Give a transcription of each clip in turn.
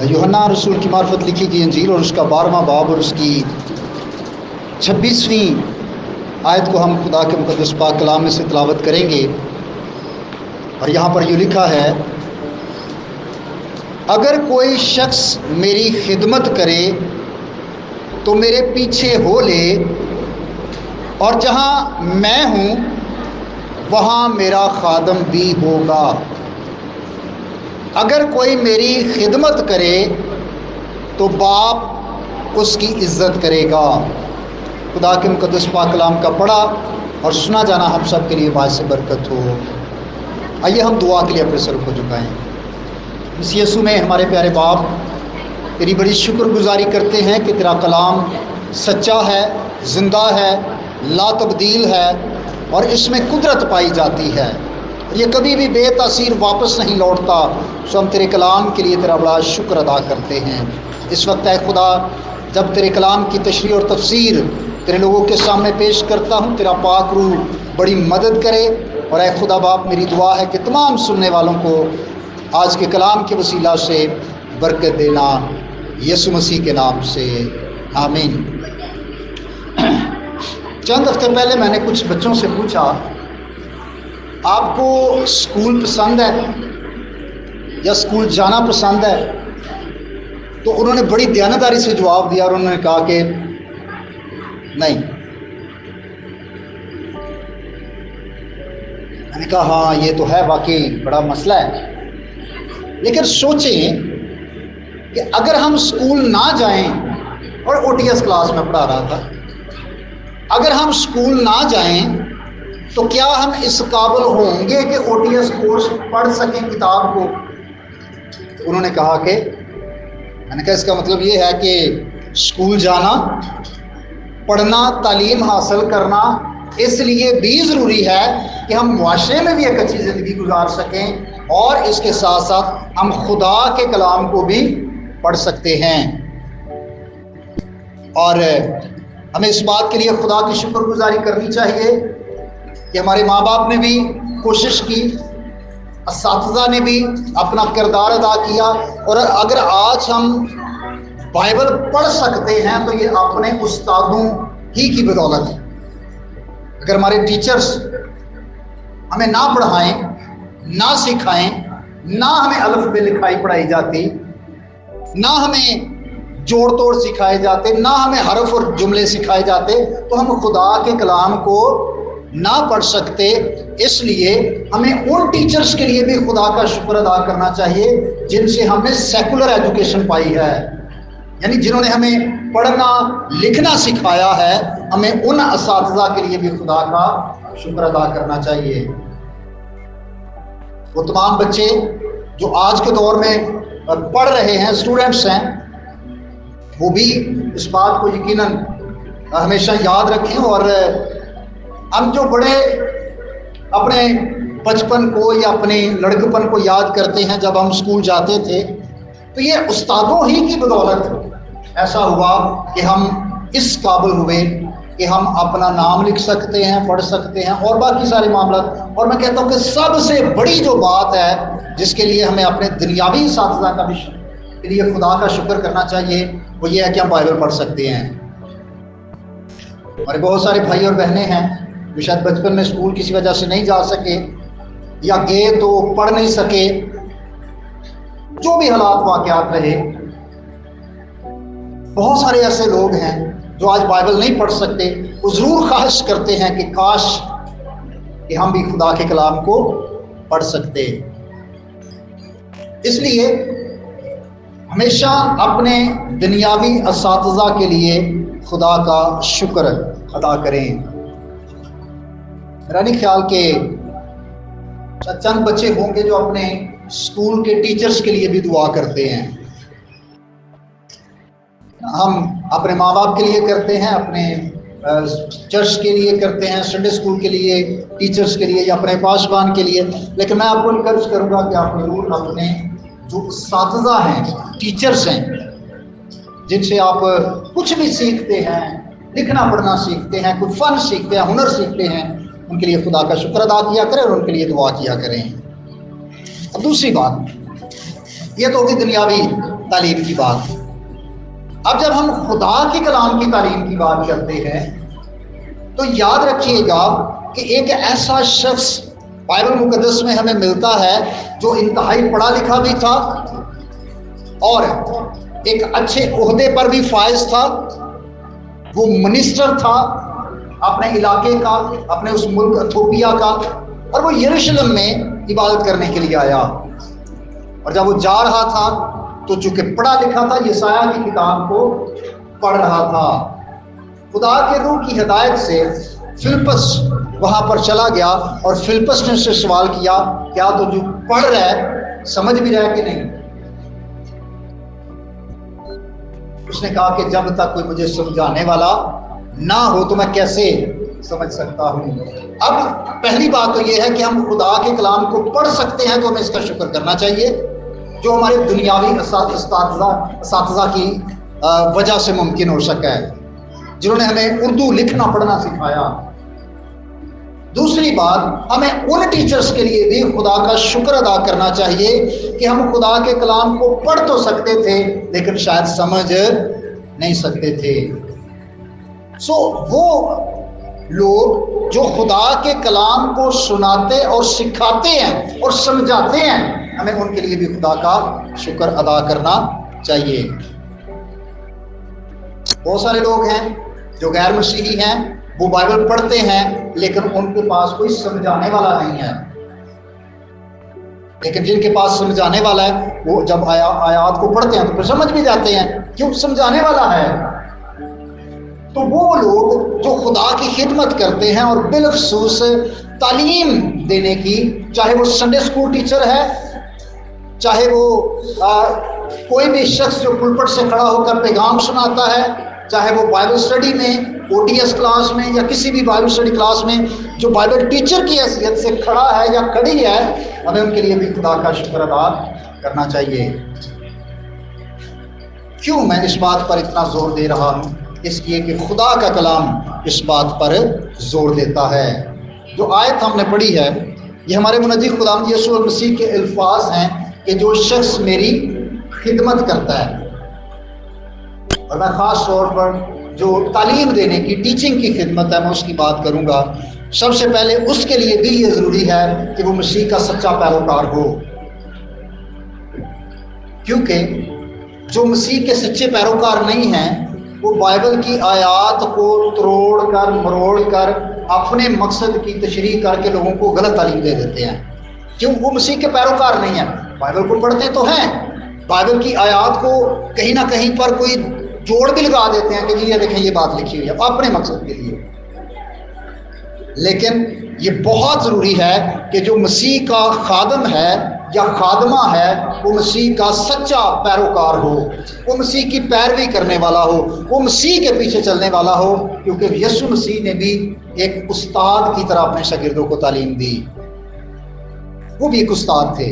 यूहन्ना रसूल की मार्फत लिखी गई अंजील और उसका 12वां बाब और उसकी 26वीं आयत को हम खुदा के मुकद्दस पाक कलाम में से तिलावत करेंगे। और यहाँ पर यूँ लिखा है, अगर कोई शख्स मेरी खिदमत करे तो मेरे पीछे हो ले, और जहाँ मैं हूँ वहाँ मेरा खादम भी होगा। अगर कोई मेरी खिदमत करे तो बाप उसकी इज्जत करेगा। खुदा के मुकद्दस पाक कलाम का पढ़ा और सुना जाना हम सब के लिए बात से बरकत हो। आइए हम दुआ के लिए अपने सर को झुकाएं। इस यीशु में हमारे प्यारे बाप, तेरी बड़ी शुक्रगुजारी करते हैं कि तेरा कलाम सच्चा है, ज़िंदा है, ला तब्दील है और इसमें कुदरत पाई जाती है। ये कभी भी बेतासीर वापस नहीं लौटता। सो हम तेरे कलाम के लिए तेरा बड़ा शुक्र अदा करते हैं। इस वक्त है खुदा, जब तेरे कलाम की तशरीह और तफसीर तेरे लोगों के सामने पेश करता हूँ, तेरा पाक रूह बड़ी मदद करे। और ऐ खुदा बाप, मेरी दुआ है कि तमाम सुनने वालों को आज के कलाम के वसीला से बरकत देना, यीशु मसीह के नाम से, आमीन। चंद हफ्ते पहले मैंने कुछ बच्चों से पूछा, आपको स्कूल पसंद है या स्कूल जाना पसंद है? तो उन्होंने बड़ी दयानतदारी से जवाब दिया और उन्होंने कहा कि नहीं। मैंने कहा हाँ, ये तो है, वाकई बड़ा मसला है। लेकिन सोचें कि अगर हम स्कूल ना जाएं, और ओटीएस क्लास में पढ़ा रहा था, अगर हम स्कूल ना जाएं तो क्या हम इस काबिल होंगे कि ओटीएस कोर्स पढ़ सकें किताब को? उन्होंने कहा कि, मैंने कहा इसका मतलब ये है कि स्कूल जाना, पढ़ना, तालीम हासिल करना इसलिए भी ज़रूरी है कि हम मुआशरे में भी एक अच्छी ज़िंदगी गुजार सकें और इसके साथ साथ हम खुदा के कलाम को भी पढ़ सकते हैं। और हमें इस बात के लिए खुदा की शुक्रगुजारी करनी चाहिए कि हमारे माँ बाप ने भी कोशिश की, असातिज़ा ने भी अपना किरदार अदा किया। और अगर आज हम बाइबल पढ़ सकते हैं तो ये अपने उस्तादों ही की बदौलत है। अगर हमारे टीचर्स हमें ना पढ़ाएं, ना सिखाएं, ना हमें अलफ बे लिखाई पढ़ाई जाती, ना हमें जोड़ तोड़ सिखाए जाते, ना हमें हरफ और जुमले सिखाए जाते, तो हम खुदा के कलाम को ना पढ़ सकते। इसलिए हमें उन टीचर्स के लिए भी खुदा का शुक्र अदा करना चाहिए जिनसे हमने सेकुलर एजुकेशन पाई है, यानी जिन्होंने हमें पढ़ना लिखना सिखाया है। हमें उन असातिज़ा के लिए भी खुदा का शुक्र अदा करना चाहिए। वो तमाम बच्चे जो आज के दौर में पढ़ रहे हैं, स्टूडेंट्स हैं, वो भी इस बात को यकीनन हमेशा याद रखें। और हम जो बड़े अपने बचपन को या अपने लड़कपन को याद करते हैं, जब हम स्कूल जाते थे, तो ये उस्तादों ही की बदौलत ऐसा हुआ कि हम इस काबिल हुए कि हम अपना नाम लिख सकते हैं, पढ़ सकते हैं और बाकी सारे मामला। और मैं कहता हूँ कि सबसे बड़ी जो बात है जिसके लिए हमें अपने दुनियावी असातिज़ा का भी के लिए खुदा का शुक्र करना चाहिए, वो ये है कि हम बाइबल पढ़ सकते हैं। हमारे बहुत सारे भाई और बहनें हैं जो शायद बचपन में स्कूल किसी वजह से नहीं जा सके या गए तो पढ़ नहीं सके, जो भी हालात वाक़यात रहे। बहुत सारे ऐसे लोग हैं जो आज बाइबल नहीं पढ़ सकते। वो ज़रूर ख्वाहिश करते हैं कि काश कि हम भी खुदा के कलाम को पढ़ सकते। इसलिए हमेशा अपने दुनियावी असातिज़ा के लिए खुदा का शुक्र अदा करें। मेरा नहीं ख्याल के चंद बच्चे होंगे जो अपने स्कूल के टीचर्स के लिए भी दुआ करते हैं। हम अपने माँ बाप के लिए करते हैं, अपने चर्च के लिए करते हैं, संडे स्कूल के लिए, टीचर्स के लिए या अपने पासबान के लिए। लेकिन मैं आपको इनकरेज करूँगा कि आप जरूर अपने जो असातिज़ा हैं, टीचर्स हैं, जिनसे आप कुछ भी सीखते हैं, लिखना पढ़ना सीखते हैं, कोई फन सीखते हैं, हुनर सीखते हैं, उनके लिए खुदा का शुक्र अदा किया करें और उनके लिए दुआ किया करें। अब दूसरी बात, ये तो होगी दुनियावी तालीम की बात। अब जब हम खुदा के कलाम की तालीम की बात करते हैं तो याद रखिएगा कि एक ऐसा शख्स बाइबल मुकद्दस में हमें मिलता है जो इंतहाई पढ़ा लिखा भी था और एक अच्छे ओहदे पर भी फायज था। वो मिनिस्टर था अपने इलाके का, अपने उस मुल्क इथोपिया का, और वो यरूशलेम में इबादत करने के लिए आया। और जब वो जा रहा था तो चूंकि पढ़ा लिखा था, यशायाह की किताब को पढ़ रहा था। खुदा के रूह की हिदायत से फिलिप्पस वहां पर चला गया और फिलिप्पस ने उससे सवाल किया, क्या तो जो पढ़ रहा है समझ भी रहा है कि नहीं? उसने कहा कि जब तक कोई मुझे समझाने वाला ना हो तो मैं कैसे समझ सकता हूं। अब पहली बात तो यह है कि हम खुदा के कलाम को पढ़ सकते हैं तो हमें इसका शुक्र करना चाहिए, जो हमारे दुनियावी असातिज़ा की वजह से मुमकिन हो सका है, जिन्होंने हमें उर्दू लिखना पढ़ना सिखाया। दूसरी बात, हमें उन टीचर्स के लिए भी खुदा का शुक्र अदा करना चाहिए कि हम खुदा के कलाम को पढ़ तो सकते थे लेकिन शायद समझ नहीं सकते थे। वो लोग जो खुदा के कलाम को सुनाते और सिखाते हैं और समझाते हैं, हमें उनके लिए भी खुदा का शुक्र अदा करना चाहिए। बहुत सारे लोग हैं जो गैर मसीही हैं, वो बाइबल पढ़ते हैं लेकिन उनके पास कोई समझाने वाला नहीं है। लेकिन जिनके पास समझाने वाला है वो जब आयात को पढ़ते हैं तो फिर समझ भी जाते हैं, क्यों? समझाने वाला है। तो वो लोग जो खुदा की खिदमत करते हैं और बिलखसूस तालीम देने की, चाहे वो संडे स्कूल टीचर है, चाहे वो कोई भी शख्स जो पुलपट से खड़ा होकर पैगाम सुनाता है, चाहे वो बाइबल स्टडी में, ओटीएस क्लास में या किसी भी बाइबल स्टडी क्लास में जो बाइबल टीचर की हैसियत से खड़ा है या खड़ी है, हमें उनके लिए भी खुदा का शुक्र अदा करना चाहिए। क्यों मैं इस बात पर इतना जोर दे रहा हूँ? इसलिए कि खुदा का कलाम इस बात पर जोर देता है। जो आयत हमने पढ़ी है ये हमारे मुनज्जी खुदावंद यीशु मसीह के अल्फाज हैं कि जो शख्स मेरी खिदमत करता है, और मैं ख़ास तौर पर जो तालीम देने की, टीचिंग की खिदमत है, मैं उसकी बात करूँगा। सबसे पहले उसके लिए भी ये ज़रूरी है कि वो मसीह का सच्चा पैरोकार हो, क्योंकि जो मसीह के सच्चे पैरोकार नहीं हैं वो बाइबल की आयात को तोड़ कर मरोड़ कर अपने मकसद की तशरीह करके लोगों को गलत तालीम दे देते हैं। क्यों? वो मसीह के पैरोकार नहीं है। बाइबल को पढ़ते तो हैं, बाइबल की आयात को कहीं ना कहीं पर कोई जोड़ भी लगा देते हैं कि जी ये देखें ये बात लिखी हुई है अपने मकसद के लिए। लेकिन ये बहुत ज़रूरी है कि जो मसीह का खादम है या खादमा है वो मसीह का सच्चा पैरोकार हो, वो मसीह की पैरवी करने वाला हो, वो मसीह के पीछे चलने वाला हो, क्योंकि यीशु मसीह ने भी एक उस्ताद की तरह अपने शागिर्दों को तालीम दी। वो भी एक उस्ताद थे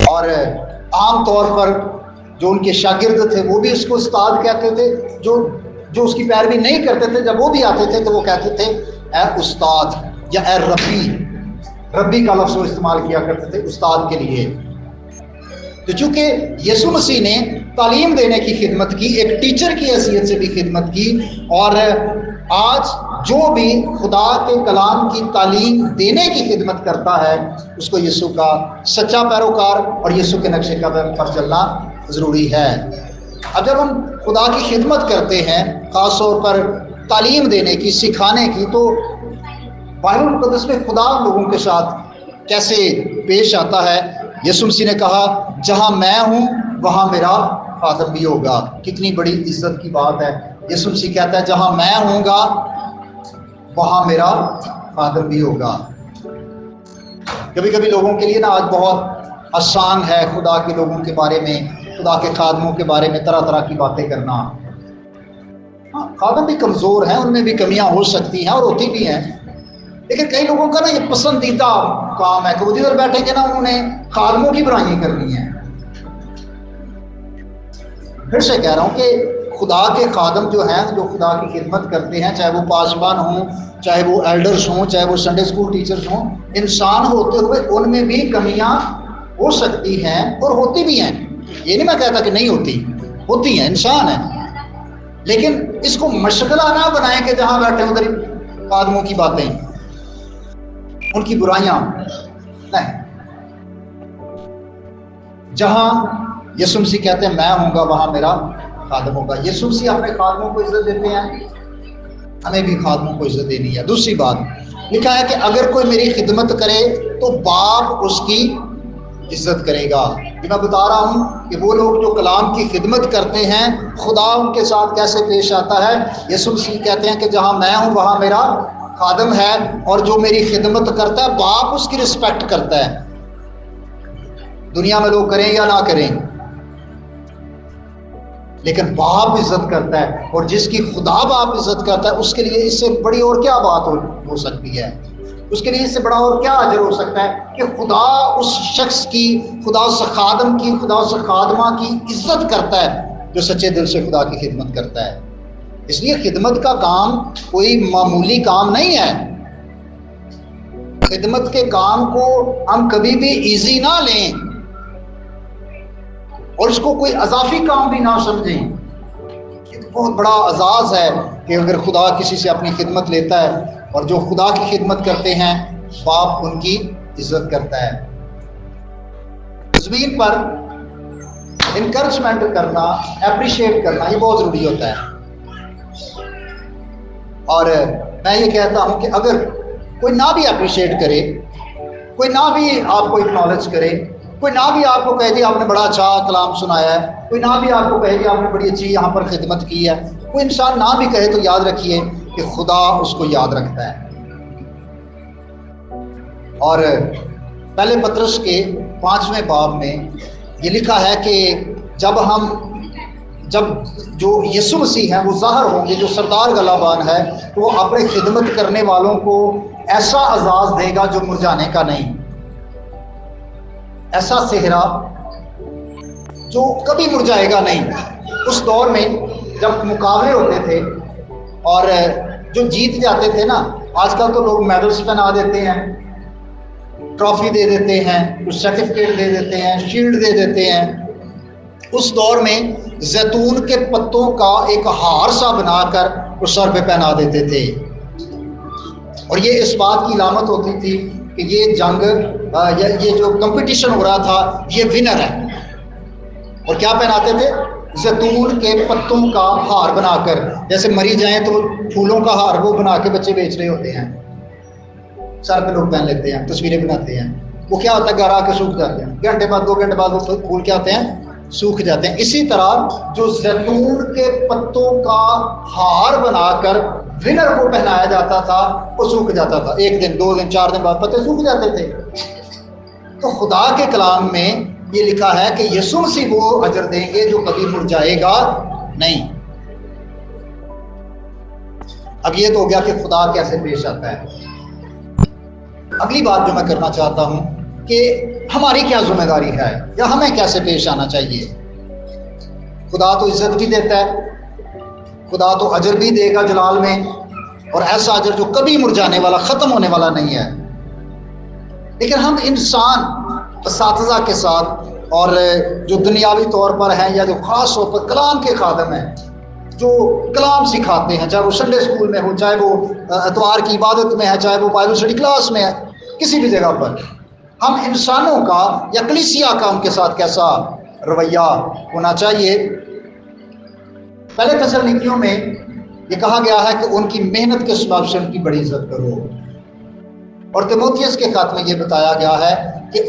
और आम तौर पर जो उनके शागिर्द थे वो भी उसको उस्ताद कहते थे। जो उसकी पैरवी नहीं करते थे, जब वो भी आते थे तो वो कहते थे ए उस्ताद या ए रब्बी। रब्बी का लफ्ज़ इस्तेमाल किया करते थे उस्ताद के लिए। तो चूंकि यीशु मसीह ने तालीम देने की खिदमत की, एक टीचर की हैसियत से भी खिदमत की, और आज जो भी खुदा के कलाम की तालीम देने की खिदमत करता है उसको यीशु का सच्चा पैरोकार और यीशु के नक्शे कदम पर चलना ज़रूरी है। अब जब हम खुदा की खिदमत करते हैं, ख़ास तौर पर तालीम देने की, सिखाने की, तो बाइबल मुक़द्दस में खुदा लोगों के साथ कैसे पेश आता है। यीशु मसीह ने कहा जहाँ मैं हूँ वहाँ मेरा खादम भी होगा। कितनी बड़ी इज्जत की बात है। यीशु मसीह कहता है जहाँ मैं हूँगा वहाँ मेरा खादम भी होगा। कभी कभी लोगों के लिए ना आज बहुत आसान है खुदा के लोगों के बारे में, खुदा के खादमों के बारे में तरह तरह की बातें करना। हाँ, खादम भी कमज़ोर हैं, उनमें भी कमियां हो सकती हैं और होती भी हैं, लेकिन कई लोगों का ना ये पसंदीदा काम है कि वो जिधर बैठेंगे ना उन्होंने खादमों की बुराई करनी है। फिर से कह रहा हूं कि खुदा के खादम जो हैं, जो खुदा की खिदमत करते हैं, चाहे वो पासबान हों, चाहे वो एल्डर्स हों, चाहे वो संडे स्कूल टीचर्स हों, इंसान होते हुए उनमें भी कमियां हो सकती हैं और होती भी हैं। ये नहीं मैं कहता कि नहीं होती, होती हैं, इंसान है। लेकिन इसको मशगला ना बनाएं कि जहां बैठे उधर खादमों की बातें, उनकी बुराइयां नहीं। जहां यीशु मसीह कहते हैं मैं हूंगा वहां मेरा खादम होगा। यीशु मसीह अपने खादमों को इज्जत देते हैं, हमें भी खादमों को इज्जत देनी है। दूसरी बात लिखा है कि अगर कोई मेरी खिदमत करे तो बाप उसकी इज्जत करेगा। ये मैं बता रहा हूं कि वो लोग जो कलाम की खिदमत करते हैं, खुदा उनके साथ कैसे पेश आता है। यीशु मसीह कहते हैं कि जहां मैं हूं वहां मेरा खादम है, और जो मेरी खिदमत करता है बाप उसकी रिस्पेक्ट करता है। दुनिया में लोग करें या ना करें, लेकिन बाप इज्जत करता है, और जिसकी खुदा बाप इज्जत करता है उसके लिए इससे बड़ी और क्या बात हो सकती है, उसके लिए इससे बड़ा और क्या अजर हो सकता है कि खुदा उस शख्स की, खुदा उस खादम की, खुदा उस खादमा की इज्जत करता है जो सच्चे दिल से खुदा की खिदमत करता है। इसलिए खिदमत का काम कोई मामूली काम नहीं है। खिदमत के काम को हम कभी भी इजी ना लें और इसको कोई अजाफी काम भी ना समझें। ये तो बहुत बड़ा एजाज है कि अगर खुदा किसी से अपनी खिदमत लेता है, और जो खुदा की खिदमत करते हैं बाप उनकी इज्जत करता है। ज़मीन पर इनकरेजमेंट करना, अप्रिशिएट करना, ये बहुत ज़रूरी होता है। और मैं ये कहता हूं कि अगर कोई ना भी अप्रिशिएट करे, कोई ना भी आपको एक्नॉलेज करे, कोई ना भी आपको कहे जी आपने बड़ा अच्छा कलाम सुनाया है, कोई ना भी आपको कहे कि आपने बड़ी अच्छी यहाँ पर खिदमत की है, कोई इंसान ना भी कहे, तो याद रखिए कि खुदा उसको याद रखता है। और पहले पतरस के 5वें बाब में ये लिखा है कि जब जो यीशु मसीह है वो ज़ाहिर होंगे, जो सरदार गलाबान है, तो वो अपने खिदमत करने वालों को ऐसा अजाज़ देगा जो मुरझाने का नहीं, ऐसा सेहरा जो कभी मुरझाएगा नहीं। उस दौर में जब मुकाबले होते थे और जो जीत जाते थे ना, आजकल तो लोग मेडल्स पहना देते हैं, ट्रॉफी दे देते हैं, कुछ सर्टिफिकेट दे देते हैं, शील्ड दे देते हैं। उस दौर में जैतून के पत्तों का एक हार सा बनाकर उस सर पे पहना देते थे, और ये इस बात की इलामत होती थी कि ये जंग, ये जो कंपटीशन हो रहा था, ये विनर है। और क्या पहनाते थे? जैतून के पत्तों का हार बनाकर, जैसे मरी जाए तो फूलों का हार वो बना के बच्चे बेच रहे होते हैं, सर पे लोग पहन लेते हैं, तस्वीरें बनाते हैं। वो क्या होता है, घर आके सूख जाते हैं, घंटे बाद 2 घंटे बाद वो फूल क्या होते हैं, सूख जाते हैं। इसी तरह जो जैतून के पत्तों का हार बनाकर विनर को पहनाया जाता था, वो सूख जाता था। 1 दिन 2 दिन 4 दिन बाद पत्ते सूख जाते थे। तो खुदा के कलाम में ये लिखा है कि यीशु मसीह वो अजर देंगे जो कभी मुरझाएगा नहीं। अब ये तो हो गया कि खुदा कैसे पेश आता है। अगली बात जो मैं करना चाहता हूं कि हमारी क्या जिम्मेदारी है, या हमें कैसे पेश आना चाहिए। खुदा तो इज्जत भी देता है, खुदा तो अजर भी देगा जलाल में, और ऐसा अजर जो कभी मुरझाने वाला, ख़त्म होने वाला नहीं है। लेकिन हम इंसान असातिज़ा के साथ, और जो दुनियावी तौर पर हैं या जो ख़ास तौर पर कलाम के खादम हैं, जो कलाम सिखाते हैं, चाहे वो संडे स्कूल में हो, चाहे वो इतवार की इबादत में है, चाहे वो बाइबल स्टडी क्लास में है, किसी भी जगह पर, हम इंसानों का या कलीसिया का उनके साथ कैसा रवैया होना चाहिए। पहले तसल्लीकियों में ये कहा गया है कि उनकी मेहनत के सबब से उनकी बड़ी इज्जत करो, और तीमुथियुस के खत में ये बताया गया है कि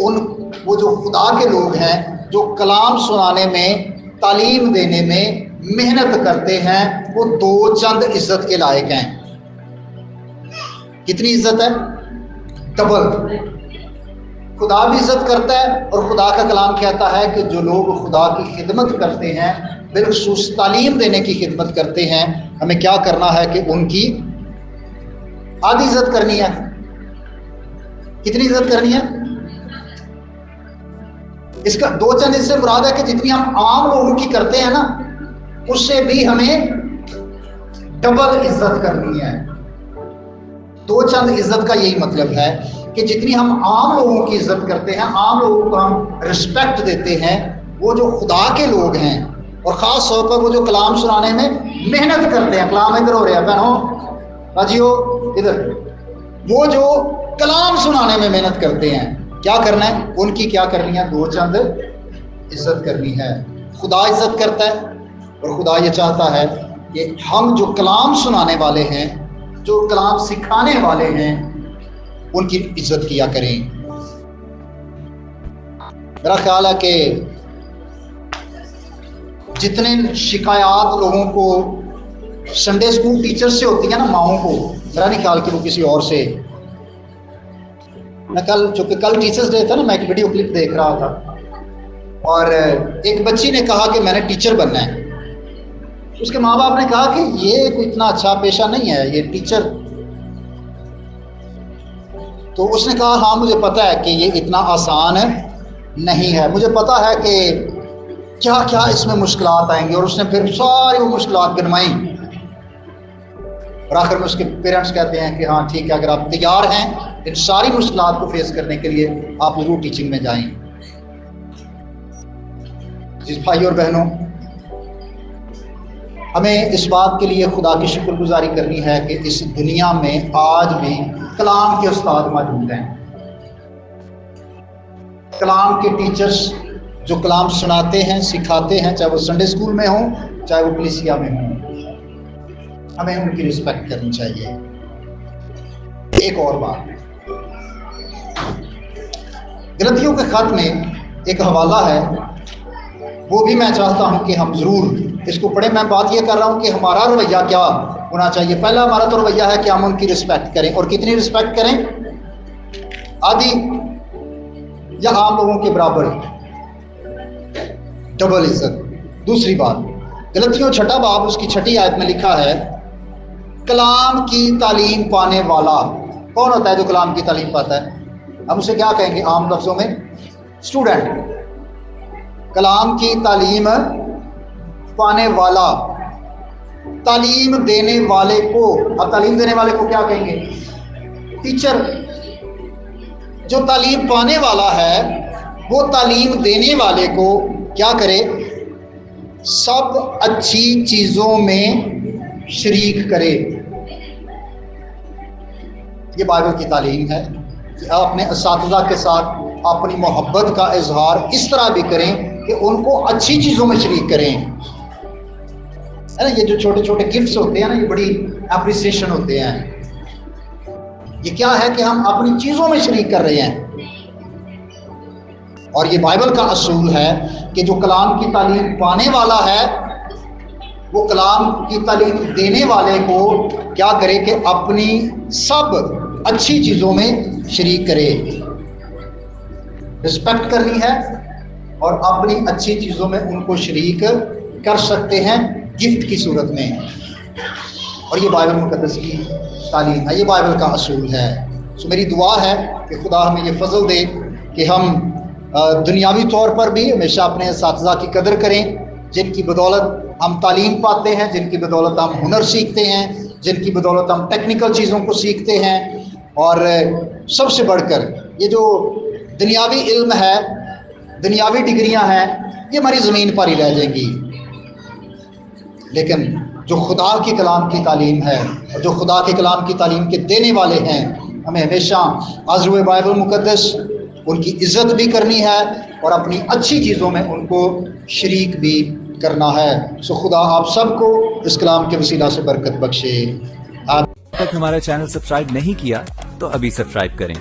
वो जो खुदा के लोग हैं, जो कलाम सुनाने में, तालीम देने में मेहनत करते हैं, वो 2 चंद इज्जत के लायक हैं। कितनी इज्जत है? डबल। खुदा भी इज्जत करता है, और खुदा का कलाम कहता है कि जो लोग खुदा की खिदमत करते हैं, बिलखुसूस तालीम देने की खिदमत करते हैं, हमें क्या करना है कि उनकी आधी इज्जत करनी है। कितनी इज्जत करनी है? इसका 2 चंद इससे मुराद है कि जितनी हम आम लोगों की करते हैं ना, उससे भी हमें डबल इज्जत करनी है। दो चंद इज्जत का यही मतलब है कि जितनी हम आम लोगों की इज्जत करते हैं, आम लोगों को हम रिस्पेक्ट देते हैं, वो जो खुदा के लोग हैं और ख़ास तौर पर वो जो कलाम सुनाने में मेहनत करते हैं, कलाम इधर हो रहा है बहनों, बाजियो इधर, वो जो कलाम सुनाने में मेहनत करते हैं, क्या करना है उनकी, क्या करनी है, दो चंद इज्जत करनी है। खुदा इज्जत करता है और खुदा ये चाहता है कि हम जो कलाम सुनाने वाले हैं, जो कलाम सिखाने वाले हैं, उनकी इज्जत किया करें। मेरा ख्याल है कि जितने शिकायत लोगों को संडे स्कूल टीचर से होती है ना, माओं को, मेरा नहीं ख्याल कि वो किसी और से। मैं चूंकि कल टीचर्स डे था ना, मैं एक वीडियो क्लिप देख रहा था और एक बच्ची ने कहा कि मैंने टीचर बनना है। उसके माँ बाप ने कहा कि ये कोई इतना अच्छा पेशा नहीं है, ये टीचर। तो उसने कहा हाँ मुझे पता है कि ये इतना आसान नहीं है, मुझे पता है कि क्या क्या इसमें मुश्किलात आएंगी। और उसने फिर सारी वो मुश्किलात गिनवाई और आखिर में उसके पेरेंट्स कहते हैं कि हाँ ठीक है, अगर आप तैयार हैं इन सारी मुश्किलात को फेस करने के लिए, आप जरूर टीचिंग में जाएं। जिस भाई और बहनों, हमें इस बात के लिए खुदा की शुक्रगुजारी करनी है कि इस दुनिया में आज भी कलाम के उस्ताद मौजूद हैं, कलाम के टीचर्स जो कलाम सुनाते हैं, सिखाते हैं, चाहे वो संडे स्कूल में हो, चाहे वो कलीसिया में हो। हमें उनकी रिस्पेक्ट करनी चाहिए। एक और बात, गलतियों के खत में एक हवाला है, वो भी मैं चाहता हूं कि हम जरूर इसको पढ़ें। मैं बात ये कर रहा हूं कि हमारा रवैया क्या होना चाहिए। पहला हमारा तो रवैया है कि हम उनकी रिस्पेक्ट करें, और कितनी रिस्पेक्ट करें, आधी या आम लोगों के बराबर, डबल इज्जत। दूसरी बात, गलतियों छठा बाब उसकी छठी आयत में लिखा है, कलाम की तालीम पाने वाला कौन होता है? जो कलाम की तालीम पाता है, हम उसे क्या कहेंगे आम लफ्जों में? स्टूडेंट। कलाम की तालीम पाने वाला, तालीम देने वाले को, अब तालीम देने वाले को क्या कहेंगे? टीचर। जो तालीम पाने वाला है वो तालीम देने वाले को क्या करे? सब अच्छी चीजों में शरीक करे। ये बाइबल की तालीम है कि आप अपने असातिज़ा के साथ अपनी मोहब्बत का इजहार इस तरह भी करें कि उनको अच्छी चीज़ों में शरीक करें, है ना। ये जो छोटे छोटे गिफ्ट्स होते हैं ना, ये बड़ी अप्रिसिएशन होते हैं। ये क्या है कि हम अपनी चीज़ों में शरीक कर रहे हैं। और ये बाइबल का असूल है कि जो कलाम की तालीम पाने वाला है वो कलाम की तालीम देने वाले को क्या करे कि अपनी सब अच्छी चीज़ों में शरीक करे। रिस्पेक्ट करनी है और अपनी अच्छी चीज़ों में उनको शरीक कर सकते हैं गिफ्ट की सूरत में। और ये बाइबल मुकद्दस की तालीम है, ये बाइबल का असूल है। सो मेरी दुआ है कि खुदा हमें ये फजल दे कि हम दुनियावी तौर पर भी हमेशा अपने असातिज़ा की कदर करें, जिनकी बदौलत हम तालीम पाते हैं, जिनकी बदौलत हम हुनर सीखते हैं, जिनकी बदौलत हम टेक्निकल चीज़ों को सीखते हैं। और सबसे बढ़कर ये जो दुनियावी इल्म है, दुनियावी डिग्रियां हैं, ये हमारी ज़मीन पर ही रह जाएंगी। लेकिन जो खुदा की कलाम की तालीम है और जो खुदा के कलाम की तालीम के देने वाले हैं, हमें हमेशा आज़रुए बाइबल मुकद्दस उनकी इज़्ज़त भी करनी है और अपनी अच्छी चीज़ों में उनको शरीक भी करना है। सो खुदा आप सबको इस कलाम के वसीला से बरकत बख्शे। आप तक हमारा चैनल सब्सक्राइब नहीं किया तो अभी सब्सक्राइब करें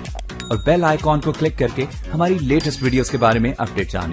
और बेल आइकॉन को क्लिक करके हमारी लेटेस्ट वीडियोस के बारे में अपडेट जानें।